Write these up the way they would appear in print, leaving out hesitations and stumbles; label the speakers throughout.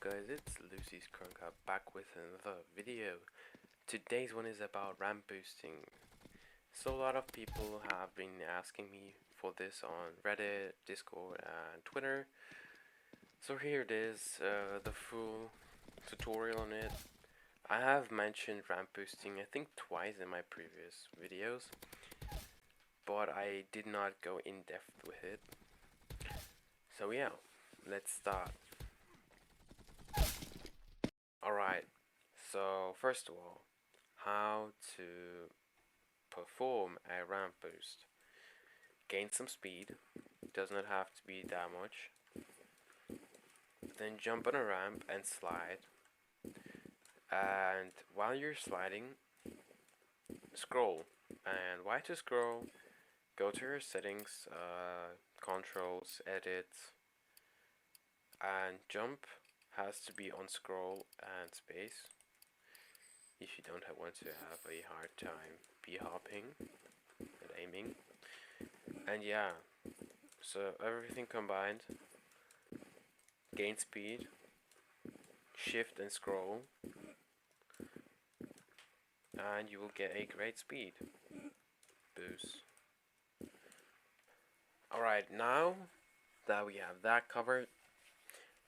Speaker 1: guys, it's Lucy's Krunker back with another video. Today's one is about ramp boosting. So a lot of people have been asking me for this on Reddit, Discord and Twitter. So here it is, the full tutorial on it. I have mentioned ramp boosting I think twice in my previous videos, but I did not go in depth with it. So yeah, let's start. Alright, so first of all, how to perform a ramp boost. Gain some speed, does not have to be that much. Then jump on a ramp and slide. And while you're sliding, scroll. And why to scroll? Go to your settings, controls, edit, and jump has to be on scroll and space if you don't want to have a hard time hopping and aiming. And yeah, so everything combined, gain speed, shift and scroll, and you will get a great speed boost. Alright, now that we have that covered,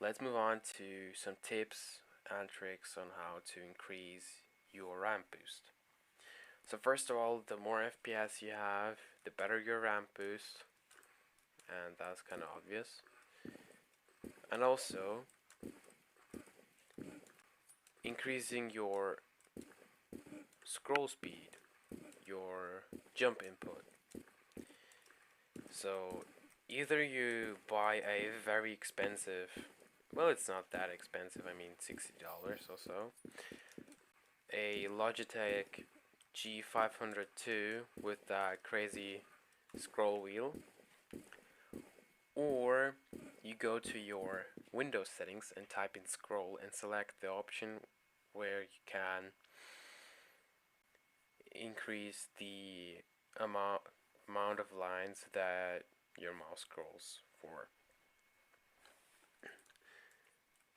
Speaker 1: let's move on to some tips and tricks on how to increase your ramp boost. So first of all, the more FPS you have, the better your ramp boost, and that's kind of obvious. And also, increasing your scroll speed, your jump input. So either you buy a very expensive, well, it's not that expensive, I mean $60 or so, a Logitech G502 with that crazy scroll wheel, or you go to your Windows settings and type in scroll and select the option where you can increase the amount of lines that your mouse scrolls for.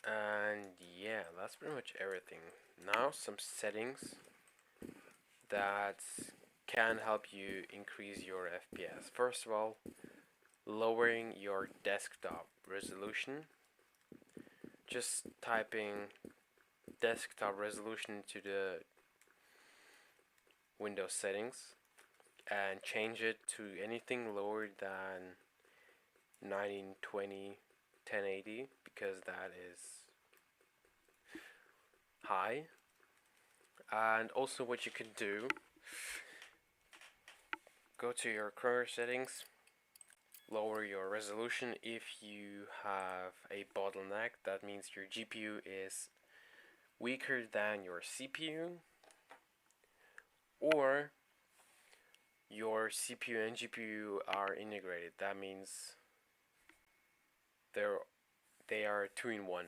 Speaker 1: And yeah, that's pretty much everything. Now some settings that can help you increase your FPS. First of all, lowering your desktop resolution. Just typing desktop resolution to the Windows settings and change it to anything lower than 1920 1080 because that is high. And also what you can do, go to your Krunker settings, lower your resolution if you have a bottleneck. That means your GPU is weaker than your CPU, or your CPU and GPU are integrated. That means they are 2-in-1.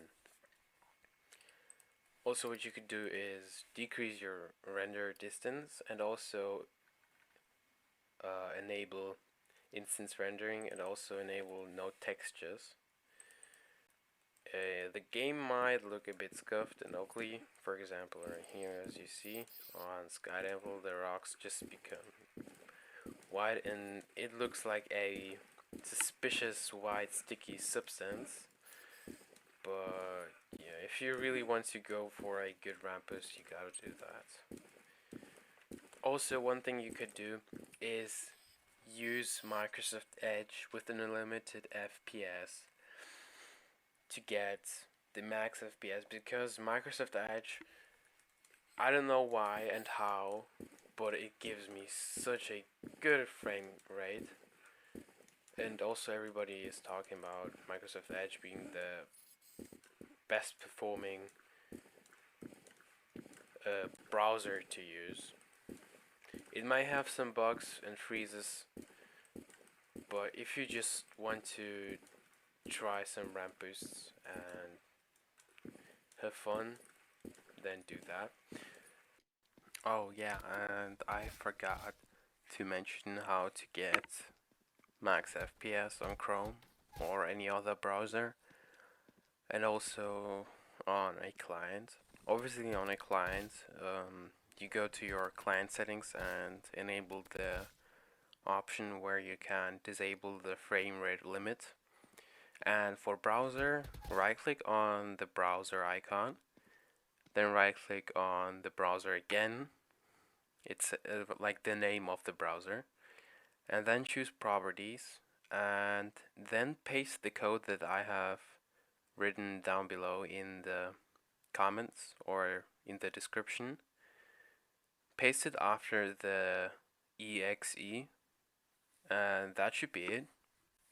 Speaker 1: Also what you could do is decrease your render distance and also enable instance rendering and also enable no textures. The game might look a bit scuffed and ugly. For example, right here, as you see on Skydevil, the rocks just become white and it looks like a suspicious white sticky substance. But yeah, if you really want to go for a good ramp boost, you gotta do that. Also, one thing you could do is use Microsoft Edge with an unlimited FPS to get the max FPS, because Microsoft Edge, I don't know why and how, but it gives me such a good frame rate. And also everybody is talking about Microsoft Edge being the best performing browser to use. It might have some bugs and freezes, but if you just want to try some ramp boosts and have fun, then do that. Oh yeah, and I forgot to mention how to get max FPS on Chrome or any other browser. And also on a client. Obviously on a client, you go to your client settings and enable the option where you can disable the frame rate limit. And for browser, right click on the browser icon, then right click on the browser again. It's like the name of the browser, and then choose properties, and then paste the code that I have written down below in the comments or in the description. Paste it after the exe, and that should be it.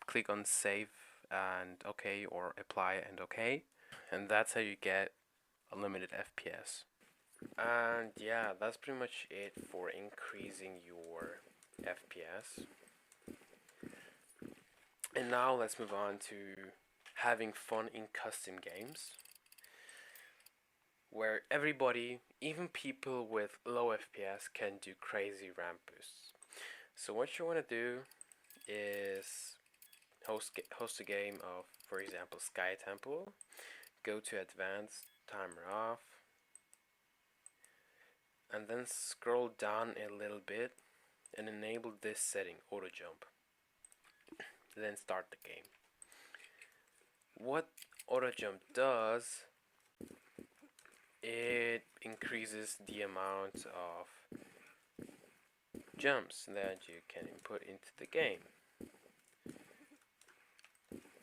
Speaker 1: Click on save and OK, or apply and OK, and that's how you get unlimited FPS. And yeah, that's pretty much it for increasing your FPS. And now let's move on to having fun in custom games, where everybody, even people with low FPS, can do crazy ramp boosts. So what you want to do is host a game of, for example, Sky Temple. Go to Advanced, Timer Off, and then scroll down a little bit and enable this setting, auto jump. Then start the game. What auto jump does, it increases the amount of jumps that you can input into the game.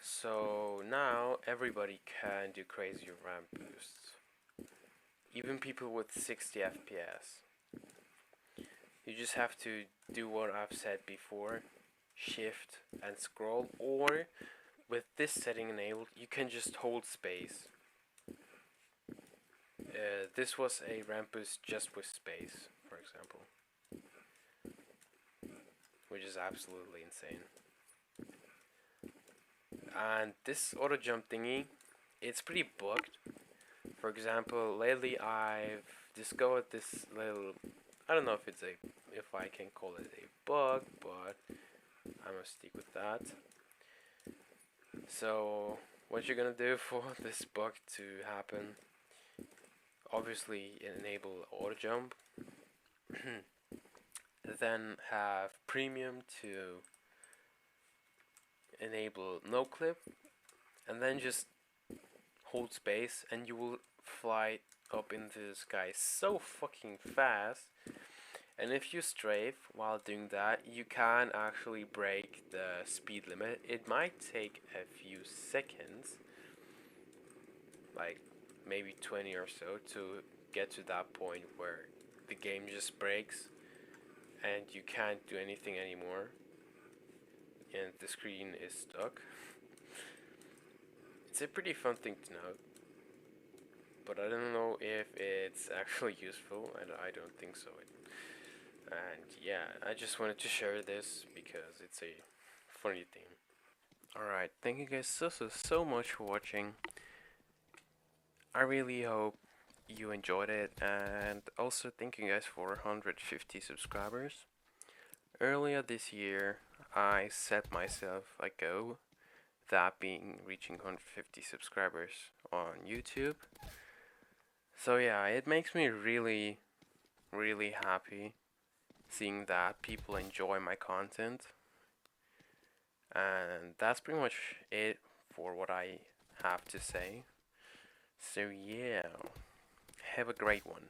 Speaker 1: So now everybody can do crazy ramp boosts, even people with 60 FPS. You just have to do what I've said before, shift and scroll, or with this setting enabled, you can just hold space. This was a ramp boost just with space, for example, which is absolutely insane. And this auto jump thingy, it's pretty bugged. For example, lately I've discovered this little, I don't know if I can call it a bug, but I'm gonna stick with that. So what you're gonna do for this bug to happen, obviously enable auto jump, then have premium to enable no clip, and then just hold space and you will fly up into the sky so fucking fast. And if you strafe while doing that, you can actually break the speed limit. It might take a few seconds, like maybe 20 or so, to get to that point where the game just breaks and you can't do anything anymore and the screen is stuck. It's a pretty fun thing to know, but I don't know if it's actually useful, and I don't think so. And yeah, I just wanted to share this because it's a funny thing. Alright, thank you guys so much for watching. I really hope you enjoyed it, and also thank you guys for 150 subscribers. Earlier this year, I set myself a goal, that being reaching 150 subscribers on YouTube. So yeah, it makes me really happy seeing that people enjoy my content. And that's pretty much it for what I have to say. So yeah, have a great one.